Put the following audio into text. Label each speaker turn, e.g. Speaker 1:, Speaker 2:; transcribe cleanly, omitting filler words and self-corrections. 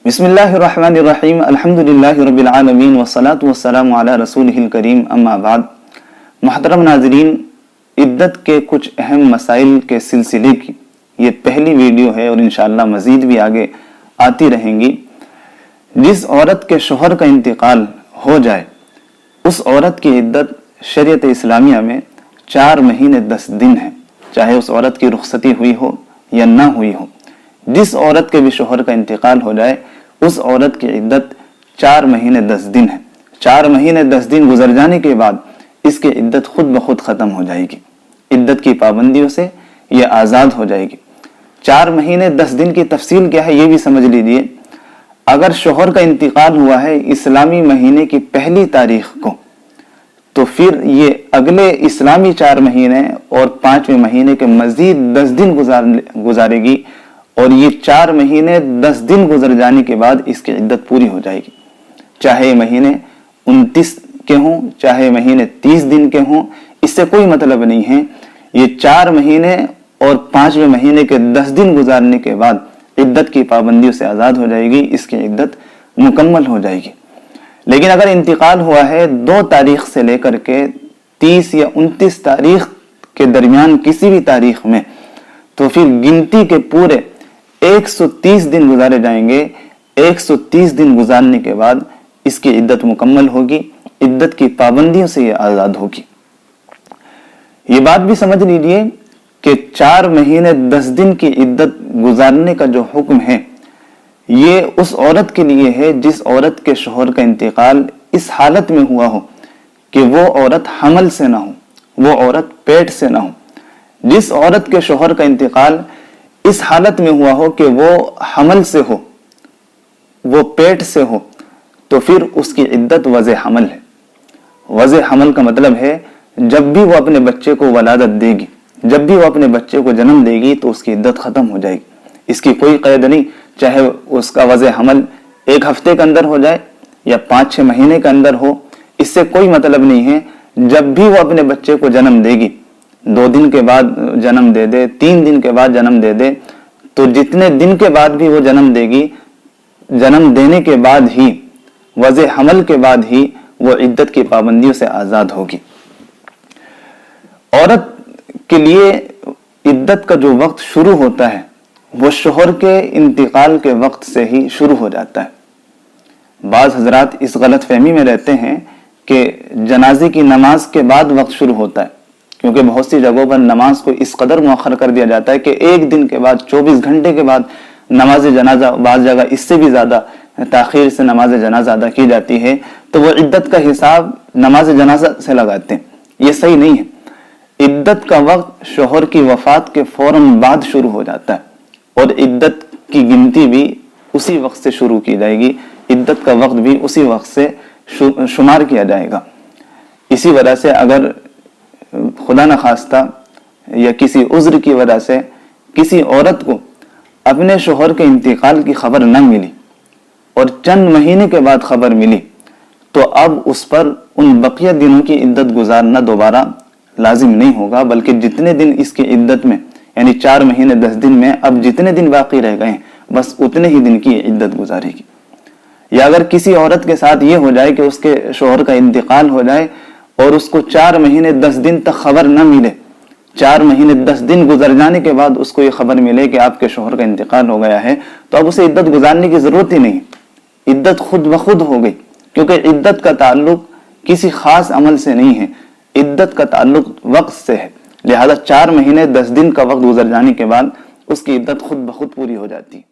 Speaker 1: بسم اللہ الرحمن الرحیم الحمدللہ رب العالمین والصلاة والسلام علی رسولہ الکریم اما بعد۔ محترم ناظرین، عدت کے کچھ اہم مسائل کے سلسلے کی یہ پہلی ویڈیو ہے اور انشاءاللہ مزید بھی آگے آتی رہیں گی۔ جس عورت کے شوہر کا انتقال ہو جائے اس عورت کی عدت شریعت اسلامیہ میں 4 مہینے 10 دن ہے، چاہے اس عورت کی رخصتی ہوئی ہو یا نہ ہوئی ہو۔ جس عورت کے بھی شوہر کا انتقال ہو جائے اس عورت کی عدت 4 مہینے 10 دن ہے۔ 4 مہینے 10 دن گزر جانے کے بعد اس کی عدت خود بخود ختم ہو جائے گی، عدت کی پابندیوں سے یہ آزاد ہو جائے گی۔ 4 مہینے 10 دن کی تفصیل کیا ہے یہ بھی سمجھ لیجئے۔ اگر شوہر کا انتقال ہوا ہے اسلامی مہینے کی پہلی تاریخ کو تو پھر یہ اگلے اسلامی 4 مہینے اور 5ویں مہینے کے مزید 10 دن گزارے گی، اور یہ 4 مہینے 10 دن گزر جانے کے بعد اس کی عدت پوری ہو جائے گی۔ چاہے مہینے 29 کے ہوں، چاہے مہینے 30 دن کے ہوں، اس سے کوئی مطلب نہیں ہے۔ یہ 4 مہینے اور 5ویں مہینے کے 10 دن گزارنے کے بعد عدت کی پابندیوں سے آزاد ہو جائے گی، اس کی عدت مکمل ہو جائے گی۔ لیکن اگر انتقال ہوا ہے 2 تاریخ سے لے کر کے 30 یا 29 تاریخ کے درمیان کسی بھی تاریخ میں، تو پھر گنتی کے پورے 130 دن گزارے جائیں گے۔ 130 دن گزارنے کے بعد اس کی عدت مکمل ہوگی، عدت کی پابندیوں سے یہ آزاد ہوگی۔ یہ بات بھی سمجھ لیجئے کہ 4 مہینے 10 دن کی عدت گزارنے کا جو حکم ہے یہ اس عورت کے لیے ہے جس عورت کے شوہر کا انتقال اس حالت میں ہوا ہو کہ وہ عورت حمل سے نہ ہو، وہ عورت پیٹ سے نہ ہو۔ جس عورت کے شوہر کا انتقال اس حالت میں ہوا ہو کہ وہ حمل سے ہو، وہ پیٹ سے ہو، تو پھر اس کی عدت وضع حمل ہے۔ وضع حمل کا مطلب ہے جب بھی وہ اپنے بچے کو ولادت دے گی، جب بھی وہ اپنے بچے کو جنم دے گی تو اس کی عدت ختم ہو جائے گی۔ اس کی کوئی قید نہیں، چاہے اس کا وضع حمل 1 ہفتے کے اندر ہو جائے یا 5-6 مہینے کے اندر ہو، اس سے کوئی مطلب نہیں ہے۔ جب بھی وہ اپنے بچے کو جنم دے گی، 2 دن کے بعد جنم دے دے، 3 دن کے بعد جنم دے دے، تو جتنے دن کے بعد بھی وہ جنم دے گی، جنم دینے کے بعد ہی، وضع حمل کے بعد ہی وہ عدت کی پابندیوں سے آزاد ہوگی۔ عورت کے لیے عدت کا جو وقت شروع ہوتا ہے وہ شوہر کے انتقال کے وقت سے ہی شروع ہو جاتا ہے۔ بعض حضرات اس غلط فہمی میں رہتے ہیں کہ جنازے کی نماز کے بعد وقت شروع ہوتا ہے، کیونکہ بہت سی جگہوں پر نماز کو اس قدر مؤخر کر دیا جاتا ہے کہ 1 دن کے بعد 24 گھنٹے کے بعد نماز جنازہ، بعض جگہ اس سے بھی زیادہ تاخیر سے نماز جنازہ ادا کی جاتی ہے، تو وہ عدت کا حساب نماز جنازہ سے لگاتے ہیں۔ یہ صحیح نہیں ہے۔ عدت کا وقت شوہر کی وفات کے فوراً بعد شروع ہو جاتا ہے، اور عدت کی گنتی بھی اسی وقت سے شروع کی جائے گی، عدت کا وقت بھی اسی وقت سے شمار کیا جائے گا۔ اسی وجہ سے اگر خدا نخواستہ یا کسی عذر کی وجہ سے کسی عورت کو اپنے شوہر کے انتقال کی خبر نہ ملی اور چند مہینے کے بعد خبر ملی، تو اب اس پر ان بقیہ دنوں کی عدت گزارنا دوبارہ لازم نہیں ہوگا، بلکہ جتنے دن اس کی عدت میں، یعنی 4 مہینے 10 دن میں اب جتنے دن باقی رہ گئے بس اتنے ہی دن کی عدت گزارے گی۔ یا اگر کسی عورت کے ساتھ یہ ہو جائے کہ اس کے شوہر کا انتقال ہو جائے اور اس کو 4 مہینے 10 دن تک خبر نہ ملے، 4 مہینے 10 دن گزر جانے کے بعد اس کو یہ خبر ملے کہ آپ کے شوہر کا انتقال ہو گیا ہے، تو اب اسے عدت گزارنے کی ضرورت ہی نہیں، عدت خود بخود ہو گئی، کیونکہ عدت کا تعلق کسی خاص عمل سے نہیں ہے، عدت کا تعلق وقت سے ہے۔ لہذا 4 مہینے 10 دن کا وقت گزر جانے کے بعد اس کی عدت خود بخود پوری ہو جاتی ہے۔